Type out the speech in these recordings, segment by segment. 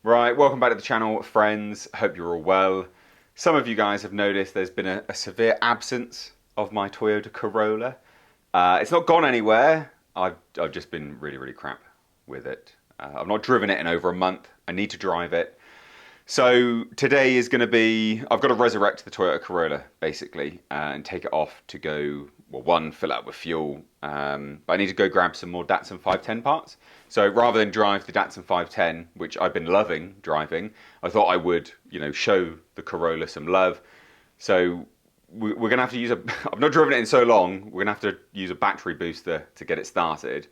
Right, welcome back to the channel, friends. Hope you're all well. Some of you guys have noticed there's been a severe absence of my Toyota Corolla. It's not gone anywhere. I've just been really crap with it. I've not driven it in over a month. I need to drive it. So today is going to be, I've got to resurrect the Toyota Corolla basically and take it off to go, well, one, fill it up with fuel, but I need to go grab some more Datsun 510 parts. So rather than drive the Datsun 510, which I've been loving driving, I thought I would, show the Corolla some love. So we're going to have to use I've not driven it in so long, we're going to have to use a battery booster to get it started.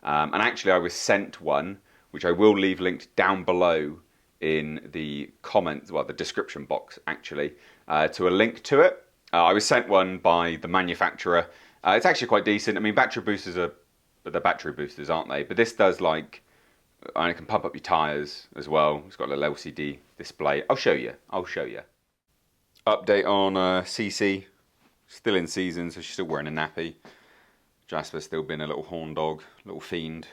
And actually I was sent one, which I will leave linked down below in the comments, well, the description box actually, to a link to it. I was sent one by the manufacturer. It's actually quite decent. I mean, battery boosters are the battery boosters, aren't they? But this does and it can pump up your tyres as well. It's got a little LCD display. I'll show you. Update on CC. Still in season, so she's still wearing a nappy. Jasper's still been a little horn dog, little fiend.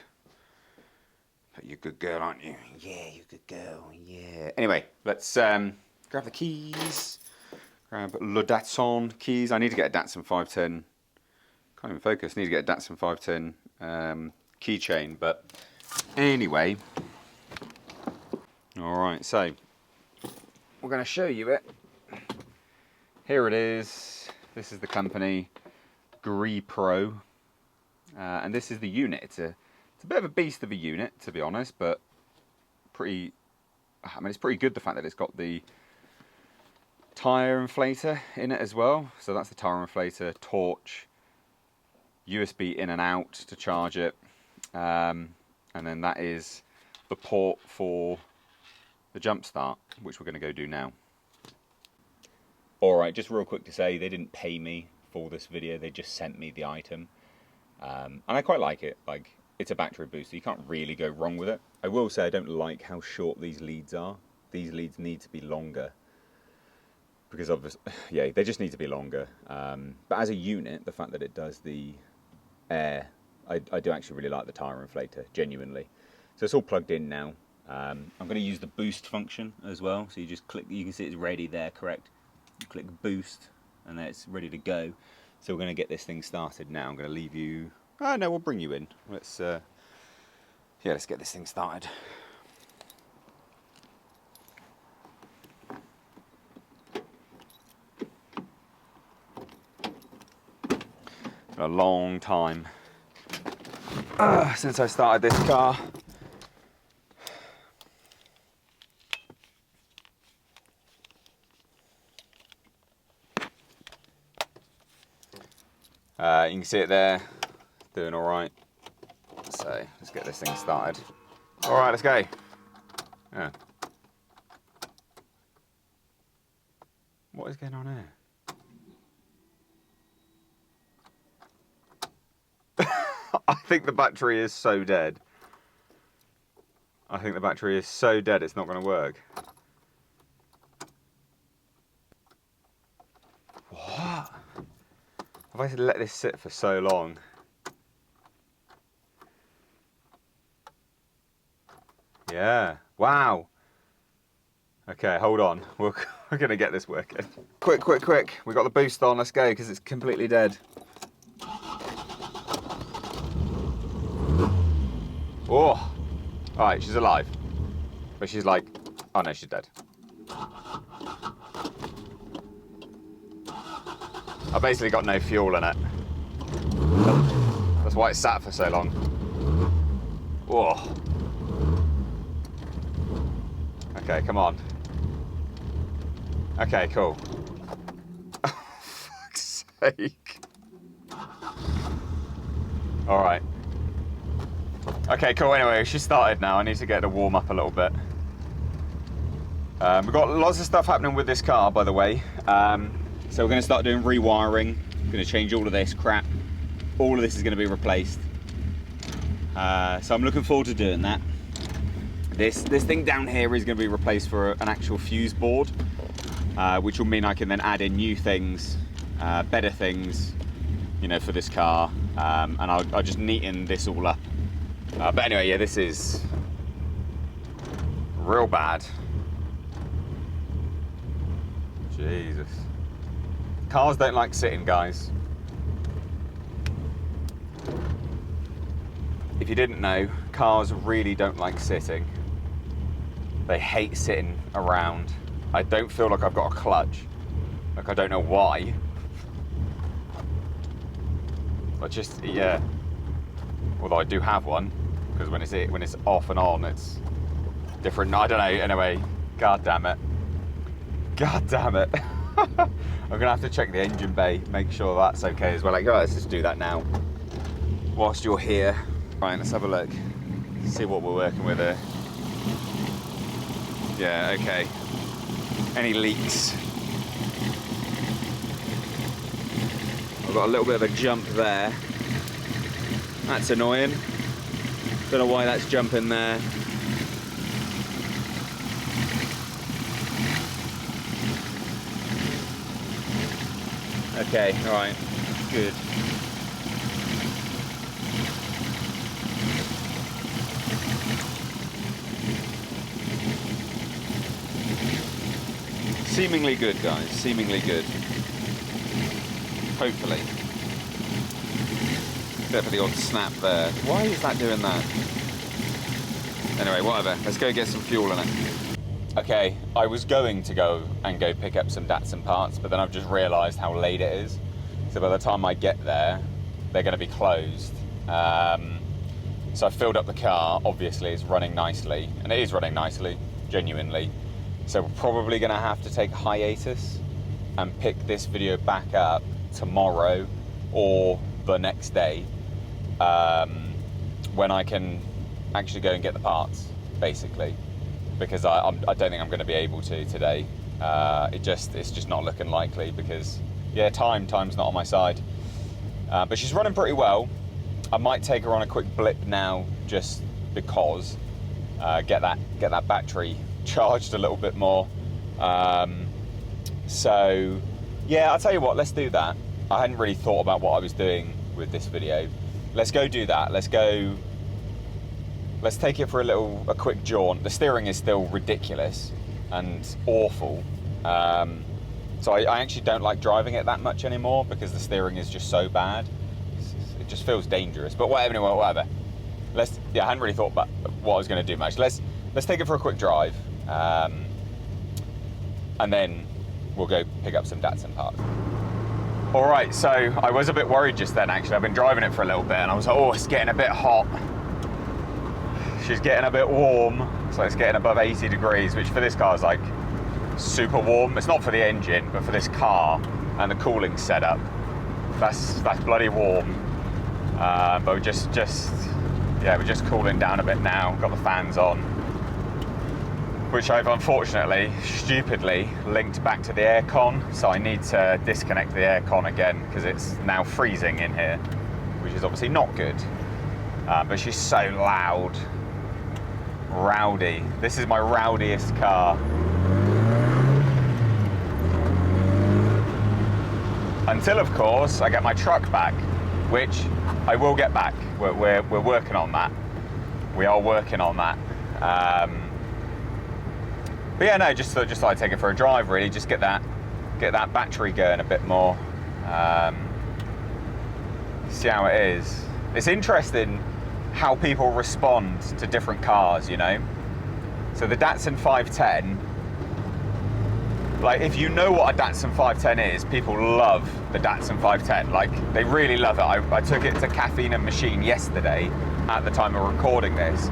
But you're a good girl, aren't you? Yeah, you're a good girl, yeah. Anyway, let's grab the keys. Grab Le Datsun keys. I need to get a Datsun 510. Can't even focus. Need to get a Datsun 510 keychain. But anyway. Alright, so we're going to show you it. Here it is. This is the company Pro. And this is the unit. It's a bit of a beast of a unit, to be honest, but it's pretty good, the fact that it's got the tyre inflator in it as well. So that's the tyre inflator, torch, USB in and out to charge it, and then that is the port for the jump start, which we're going to go do now. Alright, just real quick to say, they didn't pay me for this video, they just sent me the item, and I quite like it. It's a battery booster, you can't really go wrong with it. I will say I don't like how short these leads are. These leads need to be longer, because obviously, yeah, they just need to be longer. But as a unit, the fact that it does the air, I do actually really like the tyre inflator, genuinely. So it's all plugged in now. I'm going to use the boost function as well. So you just click, you can see it's ready there, correct? You click boost, and then it's ready to go. So we're going to get this thing started now. I'm going to leave you. Oh no, we'll bring you in. Let's get this thing started. A long time since I started this car. You can see it there, doing all right. So let's get this thing started. All right, let's go. Yeah. What is going on here? I think the battery is so dead. It's not going to work. What? Have I let this sit for so long? Yeah. Wow. Okay, hold on. We're going to get this working. Quick. We got the boost on. Let's go, because it's completely dead. Oh. Alright, she's alive. But she's like... Oh no, she's dead. I basically got no fuel in it. That's why it sat for so long. Oh. Okay, come on. Okay, cool. Oh, fuck's sake. Alright. Okay, cool. Anyway, she started now. I need to get her to warm up a little bit. We've got lots of stuff happening with this car, by the way. So we're going to start doing rewiring. Going to change all of this crap. All of this is going to be replaced. So I'm looking forward to doing that. This thing down here is going to be replaced for an actual fuse board, which will mean I can then add in new things, better things, for this car, and I'll just neaten this all up. But anyway, yeah, this is Real bad. Jesus. Cars don't like sitting, guys. If you didn't know, cars really don't like sitting. They hate sitting around. I don't feel like I've got a clutch. Like, I don't know why. I just, yeah. Although I do have one, because when it's off and on, it's different. I don't know, anyway. God damn it. God damn it. I'm gonna have to check the engine bay, make sure that's okay as well. Like, oh, let's just do that now. Whilst you're here. Right, let's have a look. See what we're working with here. Yeah, okay. Any leaks? I've got a little bit of a jump there. That's annoying. Don't know why that's jumping there. Okay, alright, good. Seemingly good, guys, seemingly good. Hopefully. Except for the odd snap there. Why is that doing that? Anyway, whatever, let's go get some fuel in it. Okay, I was going to go pick up some Datsun parts, but then I've just realised how late it is. So by the time I get there, they're going to be closed. So I filled up the car. Obviously, it's running nicely, and it is running nicely, genuinely. So we're probably going to have to take a hiatus and pick this video back up tomorrow or the next day, when I can actually go and get the parts, basically. Because I don't think I'm going to be able to today. It's just not looking likely because, yeah, time's not on my side. But she's running pretty well. I might take her on a quick blip now, just because get that battery charged a little bit more. So yeah, I'll tell you what, let's do that. I hadn't really thought about what I was doing with this video. Let's go do that. Let's take it for a quick jaunt. The steering is still ridiculous and awful. So I actually don't like driving it that much anymore because the steering is just so bad. It just feels dangerous. But whatever, anyway, whatever. I hadn't really thought about what I was going to do much. Let's take it for a quick drive, and then we'll go pick up some Datsun parts. All right, so I was a bit worried just then. Actually, I've been driving it for a little bit, and I was like, oh, it's getting a bit hot. She's getting a bit warm, so it's getting above 80 degrees, which for this car is like super warm. It's not for the engine, but for this car and the cooling setup, that's bloody warm. But we're just cooling down a bit now. Got the fans on, which I've unfortunately, stupidly linked back to the aircon. So I need to disconnect the aircon again because it's now freezing in here, which is obviously not good. But she's so loud. Rowdy. This is my rowdiest car. Until, of course, I get my truck back, which I will get back. We're working on that. We are working on that. But yeah, no, just thought I'd take it for a drive, really. Just get that battery going a bit more. See how it is. It's interesting how people respond to different cars, you know? So the Datsun 510, like, if you know what a Datsun 510 is, people love the Datsun 510. Like, they really love it. I took it to Caffeine and Machine yesterday, at the time of recording this,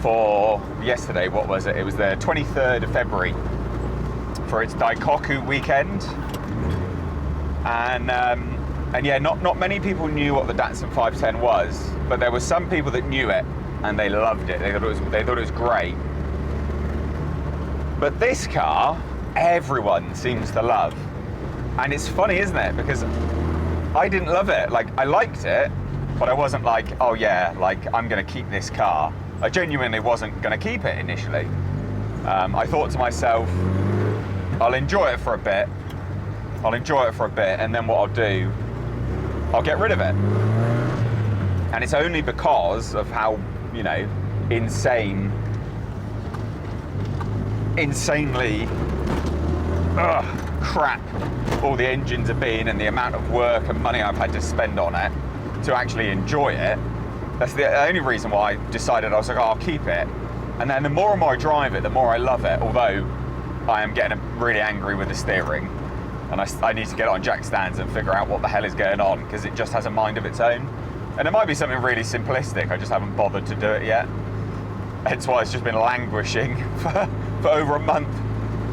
for yesterday, what was it? It was the 23rd of February for its Daikoku weekend. And yeah, not many people knew what the Datsun 510 was, but there were some people that knew it and they loved it. They thought it was great. But this car, everyone seems to love. And it's funny, isn't it? Because I didn't love it. Like, I liked it, but I wasn't like, oh yeah, like, I'm gonna keep this car. I genuinely wasn't gonna keep it initially. I thought to myself, I'll enjoy it for a bit, and then what I'll do, I'll get rid of it. And it's only because of how, you know, insane insanely crap all the engines have been and the amount of work and money I've had to spend on it to actually enjoy it. That's the only reason why I decided. I was like, oh, I'll keep it. And then the more and more I drive it, the more I love it, although I am getting really angry with the steering, and I need to get on jack stands and figure out what the hell is going on, because it just has a mind of its own. And it might be something really simplistic, I just haven't bothered to do it yet. Hence why it's just been languishing for over a month.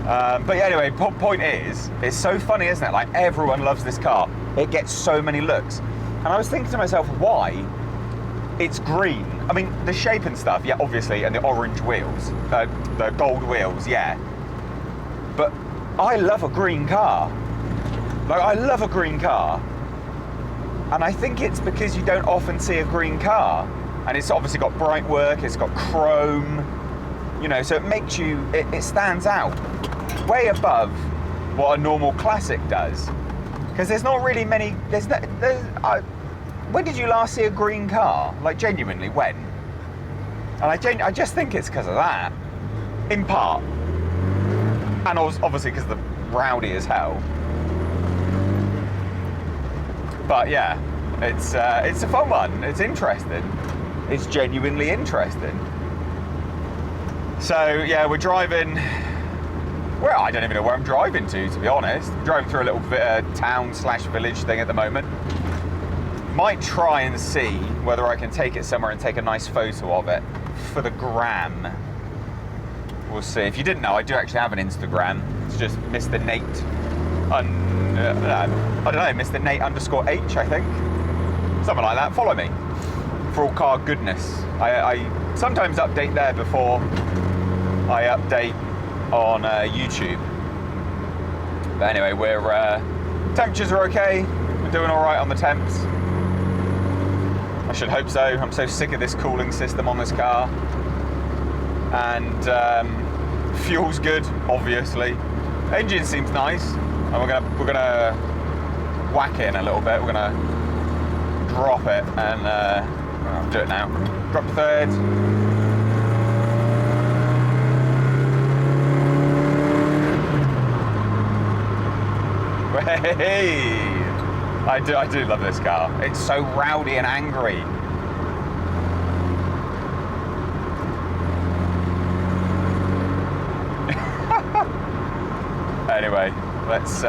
But yeah, anyway, point is, it's so funny, isn't it? Like, everyone loves this car. It gets so many looks. And I was thinking to myself, why? It's green. I mean, the shape and stuff, yeah, obviously, and the orange wheels, the gold wheels, yeah. But I love a green car. Like, I love a green car. And I think it's because you don't often see a green car. And it's obviously got bright work, it's got chrome, you know, so it makes you, it stands out way above what a normal classic does. Because there's not really many, when did you last see a green car? Like, genuinely, when? And I just think it's because of that, in part. And obviously because the rowdy as hell. But yeah, it's a fun one. It's interesting. It's genuinely interesting. So yeah, we're driving. Well, I don't even know where I'm driving to be honest. I'm driving through a little bit of town/village thing at the moment. Might try and see whether I can take it somewhere and take a nice photo of it for the gram. We'll see. If you didn't know, I do actually have an Instagram. It's just Mr. Nate. I don't know, Mr. Nate _H, I think. Something like that. Follow me for all car goodness. I sometimes update there before I update on YouTube. But anyway, temperatures are okay. We're doing all right on the temps. I should hope so. I'm so sick of this cooling system on this car. And fuel's good, obviously. Engine seems nice, and we're gonna whack it in a little bit. We're gonna drop it and I'll do it now. Drop the third. Hey! I do love this car. It's so rowdy and angry. Anyway, let's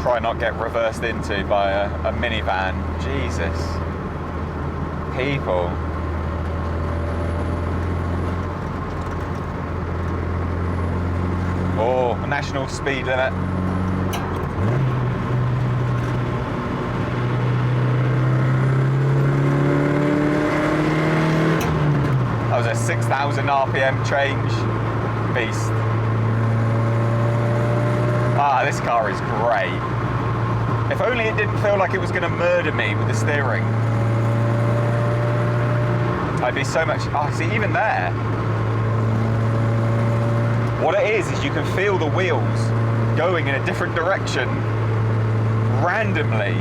try not get reversed into by a minivan. Jesus. People. Oh, national speed limit. That was a 6,000 RPM change. Beast. Ah, this car is great. If only it didn't feel like it was going to murder me with the steering. I'd be so much... Oh, see, even there. What it is you can feel the wheels going in a different direction randomly.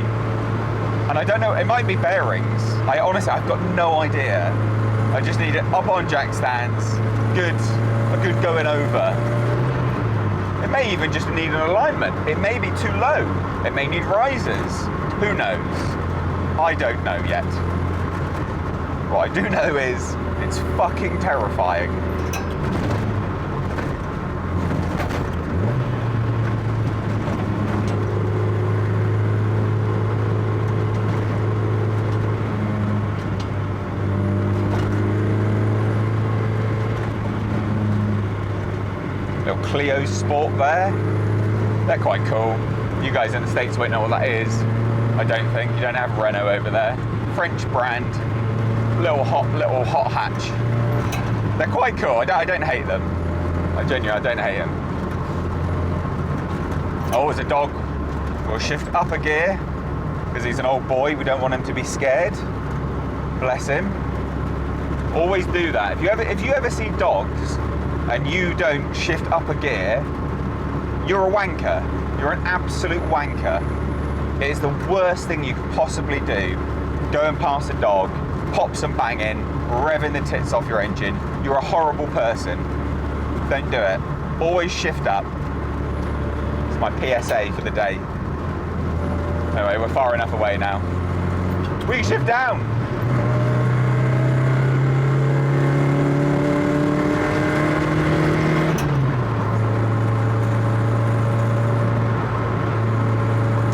And I don't know, it might be bearings. Honestly, I've got no idea. I just need it up on jack stands, a good going over. It may even just need an alignment. It may be too low. It may need risers. Who knows? I don't know yet. What I do know is it's fucking terrifying. Clio Sport there. They're quite cool. You guys in the States won't know what that is. I don't think. You don't have Renault over there. French brand. Little hot hatch. They're quite cool. I don't hate them. I don't hate them. Oh, there's a dog. We'll shift up a gear because he's an old boy. We don't want him to be scared. Bless him. Always do that. If you ever see dogs and you don't shift up a gear, you're a wanker. You're an absolute wanker. It is the worst thing you could possibly do. Going past a dog, pop some bang in, revving the tits off your engine. You're a horrible person. Don't do it. Always shift up. It's my PSA for the day. Anyway, we're far enough away now. We can shift down.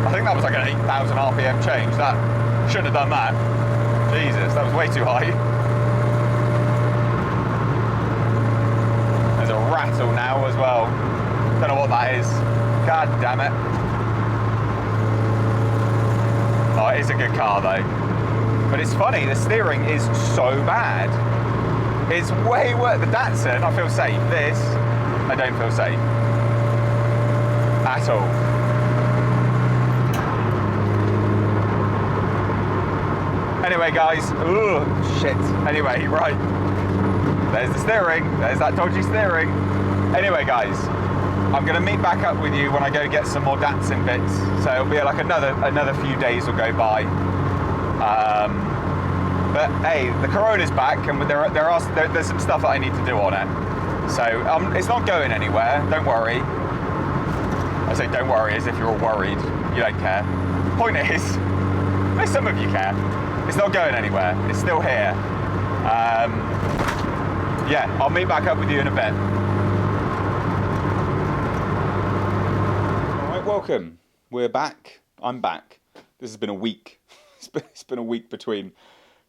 I think that was like an 8,000 RPM change. That shouldn't have done that. Jesus, that was way too high. There's a rattle now as well. Don't know what that is. God damn it. Oh, it is a good car though. But it's funny, the steering is so bad. It's way worse. The Datsun, I feel safe. This, I don't feel safe. At all. Anyway guys, ugh, shit. Anyway, right. There's the steering, there's that dodgy steering. Anyway guys, I'm gonna meet back up with you when I go get some more Datsun bits. So it'll be like another few days will go by. But hey, the Corolla's back and there's some stuff that I need to do on it. So it's not going anywhere, don't worry. I say don't worry as if you're all worried, you don't care. Point is, some of you care. It's not going anywhere, it's still here. Yeah, I'll meet back up with you in a bit. Alright, welcome. We're back. I'm back. This has been a week. It's been a week between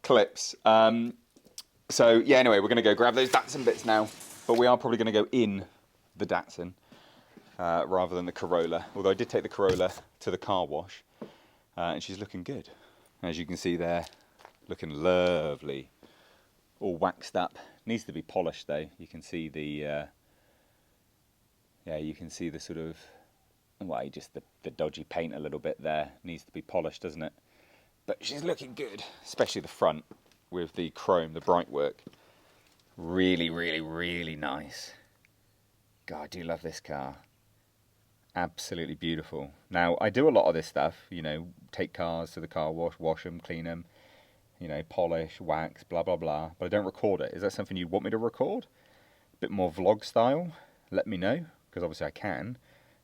clips. So yeah, anyway, we're going to go grab those Datsun bits now. But we are probably going to go in the Datsun rather than the Corolla. Although I did take the Corolla to the car wash. And she's looking good. As you can see there, looking lovely. All waxed up. Needs to be polished though. You can see the you can see the sort of, well, just the dodgy paint a little bit there. Needs to be polished, doesn't it? But she's looking good, especially the front with the chrome, the bright work. Really, really, really nice. God, I do love this car. Absolutely beautiful. Now, I do a lot of this stuff, you know, take cars to the car wash them, clean them, you know, polish, wax, blah, blah, blah. But I don't record it. Is that something you'd want me to record? A bit more vlog style? Let me know, because obviously I can.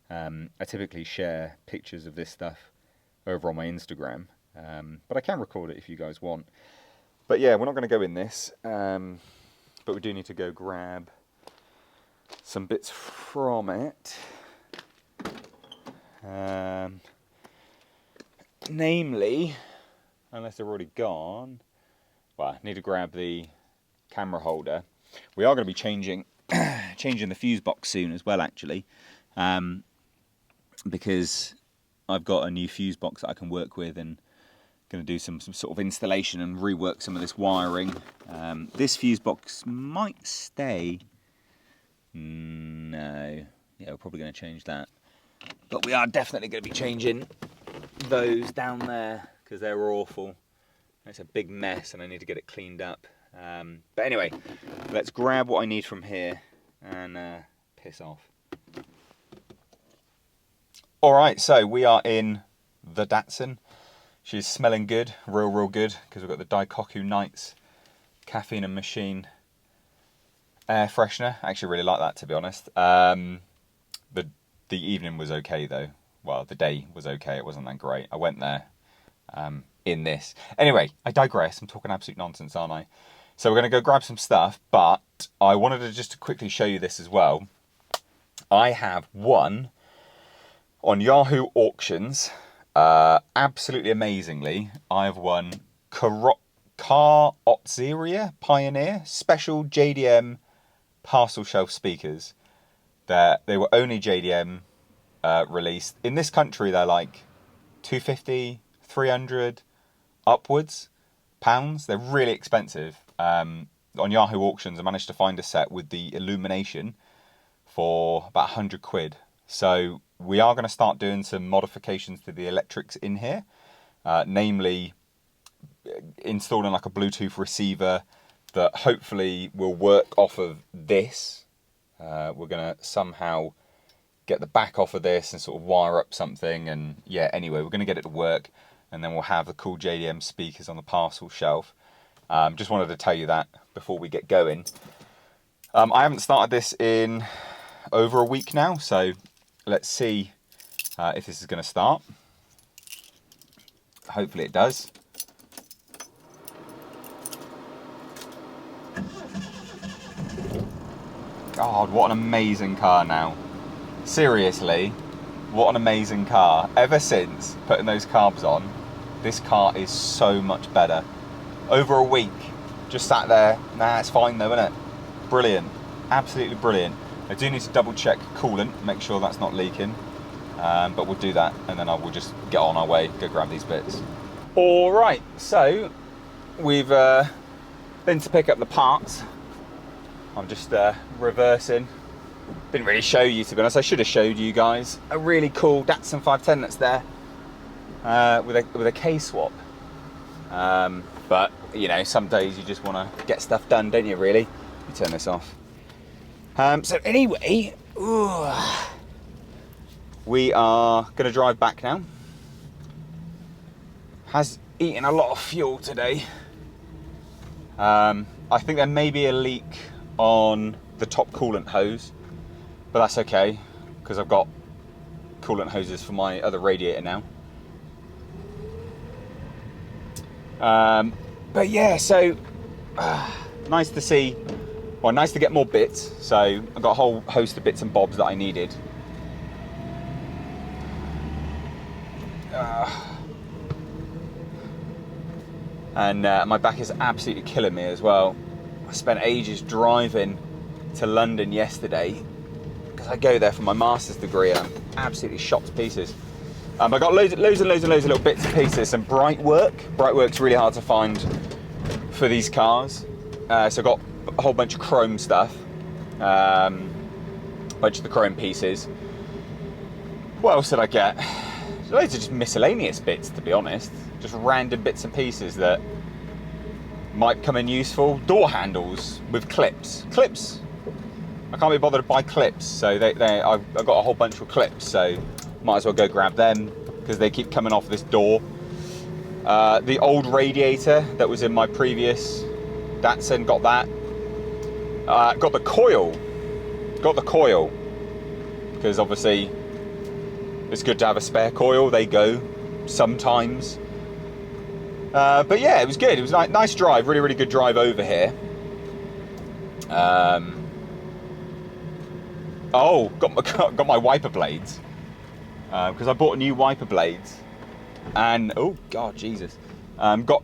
I typically share pictures of this stuff over on my Instagram. But I can record it if you guys want. But yeah, we're not going to go in this. But we do need to go grab some bits from it. Namely, unless they're already gone, well, I need to grab the camera holder. We are going to be changing the fuse box soon as well, actually, because I've got a new fuse box that I can work with and going to do some sort of installation and rework some of this wiring. This fuse box might stay. No, yeah, we're probably going to change that. But we are definitely going to be changing those down there because they're awful. It's a big mess and I need to get it cleaned up. But anyway, let's grab what I need from here and piss off. Alright, so we are in the Datsun. She's smelling good, real good, because we've got the Daikoku Nights caffeine and machine air freshener. I actually really like that, to be honest. The evening was okay though. Well, the day was okay. It wasn't that great. I went there in this. Anyway, I digress. I'm talking absolute nonsense, aren't I? So we're going to go grab some stuff, but I wanted to just quickly show you this as well. I have won on Yahoo Auctions, absolutely amazingly, I have won Car Otzeria Pioneer Special JDM parcel shelf speakers. They were only JDM released. In this country, they're like 250, 300 upwards pounds. They're really expensive. On Yahoo Auctions, I managed to find a set with the illumination for about 100 quid. So we are going to start doing some modifications to the electrics in here, namely installing like a Bluetooth receiver that hopefully will work off of this. We're going to somehow get the back off of this and sort of wire up something, and yeah, anyway, we're going to get it to work, and then we'll have the cool JDM speakers on the parcel shelf. Just wanted to tell you that before we get going. I haven't started this in over a week now, so let's see if this is going to start. Hopefully it does. God, what an amazing car now. Seriously, what an amazing car. Ever since putting those carbs on, this car is so much better. Over a week, just sat there. Nah, it's fine though, isn't it? Brilliant. Absolutely brilliant. I do need to double check coolant, make sure that's not leaking. But we'll do that, and then we'll just get on our way, go grab these bits. All right, so we've been to pick up the parts. I'm just reversing. Didn't really show you, to be honest. I should have showed you guys a really cool Datsun 510 that's there with a K-swap. But you know, some days you just want to get stuff done, don't you? Really. Let me turn this off. So anyway, we are going to drive back now. Has eaten a lot of fuel today. I think there may be a leak on the top coolant hose, but that's okay because I've got coolant hoses for my other radiator now. But yeah, so nice to see, well, nice to get more bits. So I've got a whole host of bits and bobs that I needed. And my back is absolutely killing me as well. I spent ages driving to London yesterday because I go there for my master's degree and I'm absolutely shot to pieces. I got loads and loads of little bits and pieces. Some bright work. Bright work's really hard to find for these cars. So I got a whole bunch of chrome stuff, a bunch of the chrome pieces. What else did I get? Loads of just miscellaneous bits, to be honest. Just random bits and pieces that might come in useful. Door handles with clips. Clips. I can't be bothered to buy clips, so I've got a whole bunch of clips, so might as well go grab them because they keep coming off this door. The old radiator that was in my previous Datsun, got that. Got the coil. Got the coil because obviously it's good to have a spare coil. They go sometimes. But yeah, it was good. It was a nice drive, really, really good drive over here. Oh, got my wiper blades because I bought new wiper blades, and oh god, Jesus, got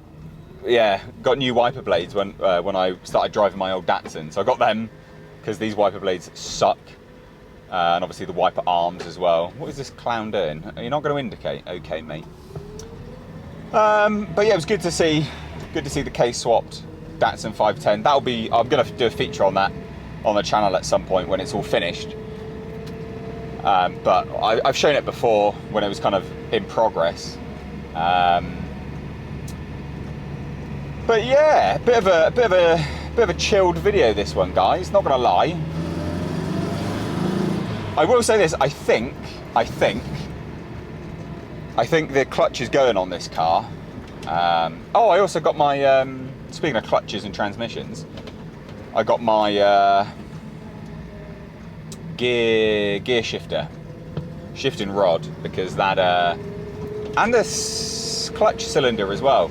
new wiper blades when I started driving my old Datsun. So I got them because these wiper blades suck, and obviously the wiper arms as well. What is this clown doing? Are you not going to indicate? Okay, mate. But yeah, it was good to see the K-swapped Datsun 510. I'm going to do a feature on that on the channel at some point when it's all finished. But I've shown it before when it was kind of in progress. But yeah, bit of a chilled video, this one, guys. Not going to lie. I will say this. I think the clutch is going on this car. Oh, I also got my, speaking of clutches and transmissions, I got my gear shifting rod, because that, and the clutch cylinder as well.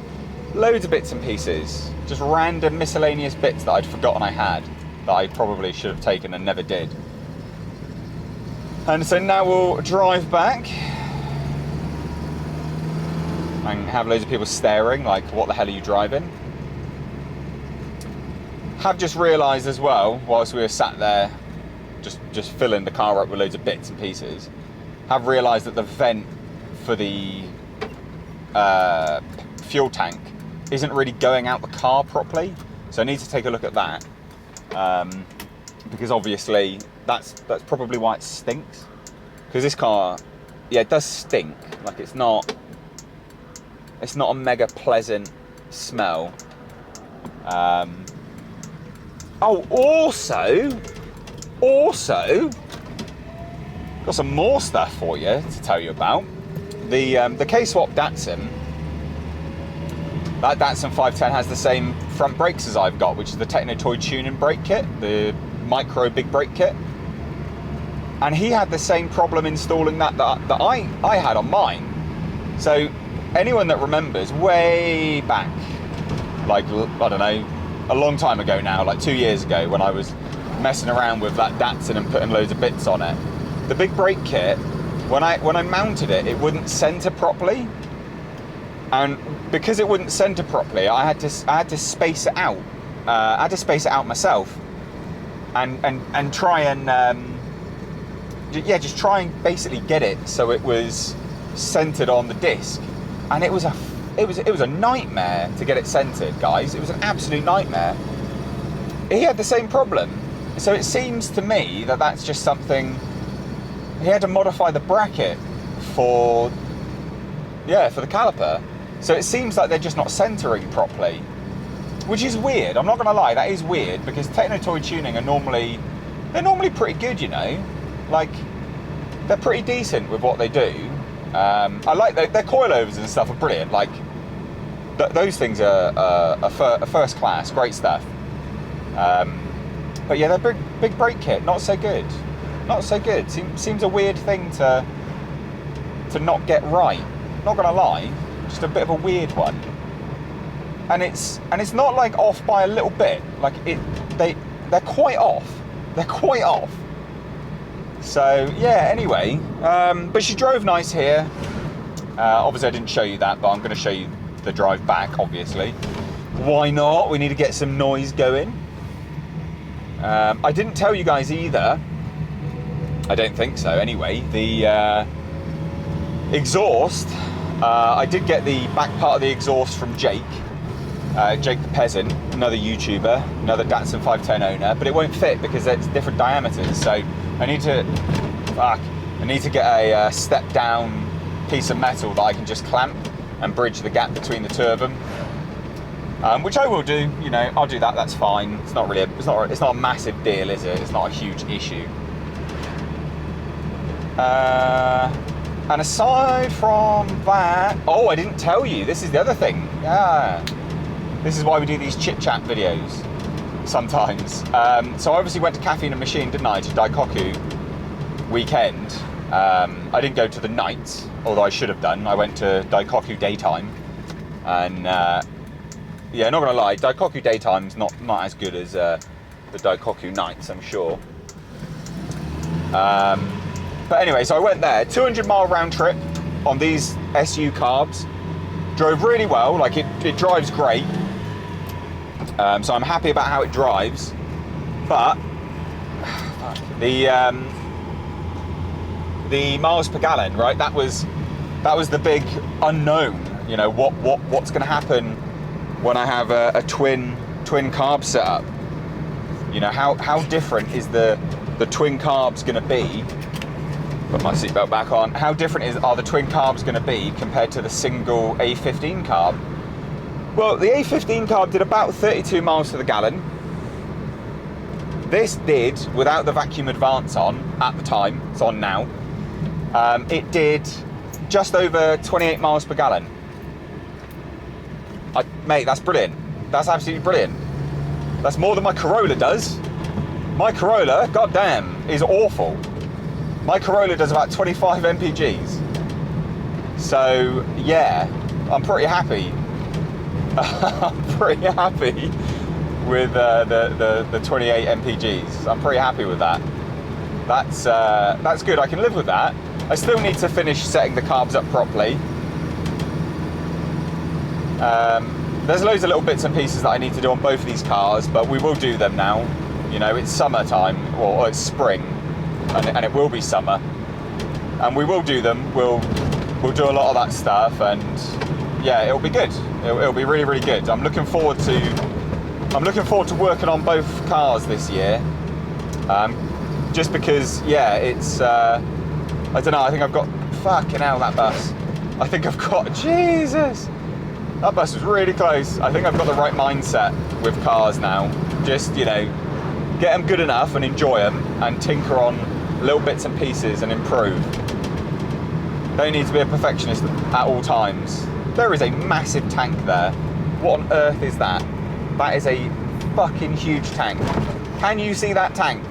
Loads of bits and pieces, just random miscellaneous bits that I'd forgotten I had, that I probably should have taken and never did. And so now we'll drive back and have loads of people staring like, what the hell are you driving? Have just realised as well, whilst we were sat there just filling the car up with loads of bits and pieces, have realised that the vent for the fuel tank isn't really going out the car properly. So I need to take a look at that, because obviously that's probably why it stinks. Because this car, yeah, it does stink. Like it's not a mega pleasant smell. Oh, also, got some more stuff for you to tell you about. The K-swap Datsun. That Datsun 510 has the same front brakes as I've got, which is the Techno Toy tuning brake kit, the micro big brake kit. And he had the same problem installing that I had on mine. So anyone that remembers way back, like, I don't know, a long time ago now, like 2 years ago, when I was messing around with that Datsun and putting loads of bits on it, the big brake kit, when I mounted it, it wouldn't center properly. And because it wouldn't center properly, I had to space it out. I had to space it out myself, and try and just try and basically get it so it was centered on the disc. And it was a nightmare to get it centered, guys. It was an absolute nightmare. He had the same problem, so it seems to me that that's just something he had to modify the bracket for the caliper. So it seems like they're just not centering properly, which is weird. I'm not going to lie, that is weird, because Techno-Toy Tuning are normally pretty good, you know. Like, they're pretty decent with what they do. I like their coilovers and stuff are brilliant. Like, those things are first class, great stuff. But yeah, their big brake kit, not so good. Not so good. Seems a weird thing to not get right. Not gonna lie, just a bit of a weird one. And it's not like off by a little bit. Like they're quite off. They're quite off. So yeah. Anyway, but she drove nice here. Obviously, I didn't show you that, but I'm going to show you the drive back. Obviously, why not? We need to get some noise going. I didn't tell you guys either. I don't think so. Anyway, the exhaust. I did get the back part of the exhaust from Jake the Peasant, another YouTuber, another Datsun 510 owner, but it won't fit because it's different diameters. So I need to get a step down piece of metal that I can just clamp and bridge the gap between the two of them, which I will do. You know, I'll do that. That's fine. It's not really it's not a massive deal, is it? It's not a huge issue. And aside from that, oh, I didn't tell you. This is the other thing. Yeah, this is why we do these chit-chat videos sometimes. So I obviously went to Caffeine and Machine, didn't I, to Daikoku weekend. I didn't go to the night, although I should have done. I went to Daikoku daytime, and yeah, not gonna lie, Daikoku daytime's not as good as the Daikoku nights, I'm sure. But anyway, so I went there, 200-mile round trip on these SU carbs. Drove really well, like it drives great. So I'm happy about how it drives. But the miles per gallon, right? That was the big unknown. You know, what's going to happen when I have a twin carb setup? You know, how different is the twin carbs going to be? Put my seatbelt back on. How different are the twin carbs going to be compared to the single A15 carb? Well, the A15 carb did about 32 miles to the gallon. This did, without the vacuum advance on at the time, it's on now, it did just over 28 miles per gallon. Mate, that's brilliant. That's absolutely brilliant. That's more than my Corolla does. My Corolla, goddamn, is awful. My Corolla does about 25 mpgs. So, yeah, I'm pretty happy. I'm pretty happy with the 28 mpgs. I'm pretty happy with that. That's good. I can live with that. I still need to finish setting the carbs up properly. There's loads of little bits and pieces that I need to do on both of these cars, but we will do them now. You know, it's summertime, or it's spring, and it will be summer, and we will do them. We'll do a lot of that stuff, and yeah, it'll be good. It'll be really, really good. I'm looking forward to working on both cars this year. Just because, yeah, it's I don't know. I think I've got fucking hell that bus. I think I've got Jesus. That bus was really close. I think I've got the right mindset with cars now. Just, you know, get them good enough and enjoy them, and tinker on little bits and pieces and improve. Don't need to be a perfectionist at all times. There is a massive tank there. What on earth is that? That is a fucking huge tank. Can you see that tank?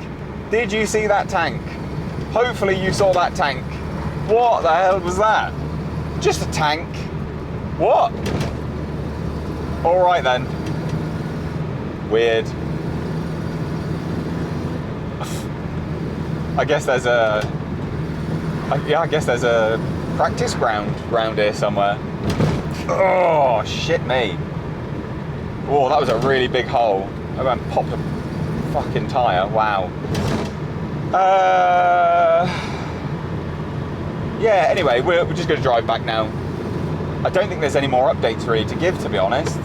Did you see that tank? Hopefully you saw that tank. What the hell was that? Just a tank. What? All right then. Weird. I guess there's a practice ground round here somewhere. Oh, shit me. Oh, that was a really big hole. I went and popped a fucking tyre. Wow. Yeah, anyway, we're just going to drive back now. I don't think there's any more updates really to give, to be honest.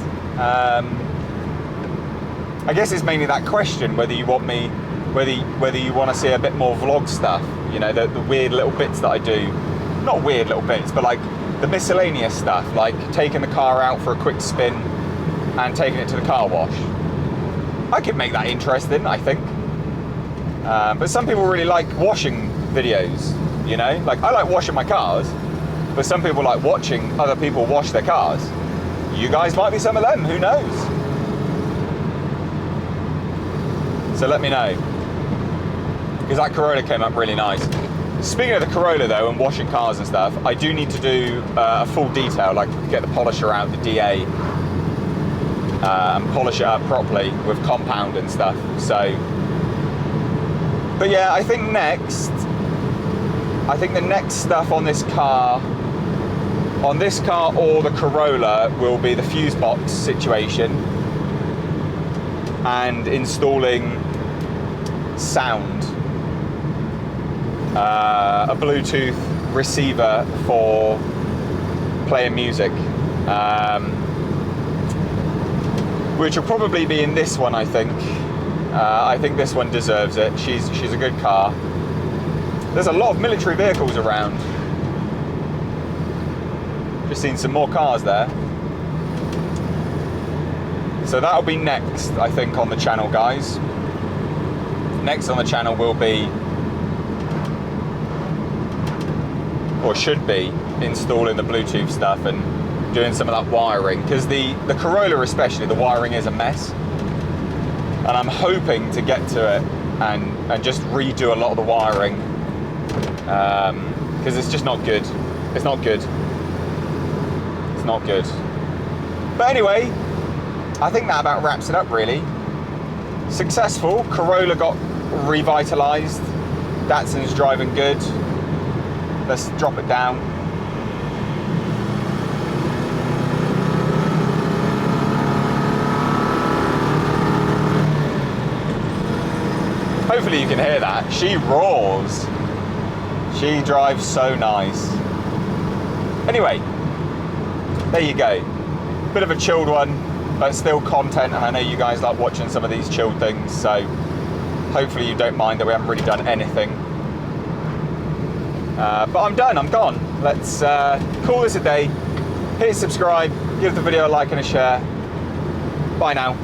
I guess it's mainly that question, whether you want me, whether you want to see a bit more vlog stuff, you know, the weird little bits that I do. Not weird little bits, but like the miscellaneous stuff, like taking the car out for a quick spin and taking it to the car wash. I could make that interesting, I think. But some people really like washing videos, you know? Like, I like washing my cars, but some people like watching other people wash their cars. You guys might be some of them, who knows? So let me know. Because that Corolla came up really nice. Speaking of the Corolla though, and washing cars and stuff, I do need to do a full detail, like get the polisher out, the DA, and polish it up properly with compound and stuff. So, but yeah, I think the next stuff on this car or the Corolla will be the fuse box situation and installing sound, a Bluetooth receiver for playing music, which will probably be in this one, I think. I think this one deserves it. She's a good car. There's a lot of military vehicles around. Just seen some more cars there. So that'll be next, I think, on the channel, guys. Next on the channel will be, or should be, installing the Bluetooth stuff and doing some of that wiring, because the Corolla especially, the wiring is a mess, and I'm hoping to get to it and just redo a lot of the wiring, because it's just not good. It's not good. It's not good. But anyway, I think that about wraps it up, really. Successful. Corolla got revitalized. Datsun's driving good. Let's drop it down. Hopefully you can hear that. She roars. She drives so nice. Anyway, there you go. Bit of a chilled one, but still content, and I know you guys like watching some of these chilled things, so hopefully you don't mind that we haven't really done anything. But I'm done, I'm gone. Let's call this a day. Hit subscribe, give the video a like and a share. Bye now.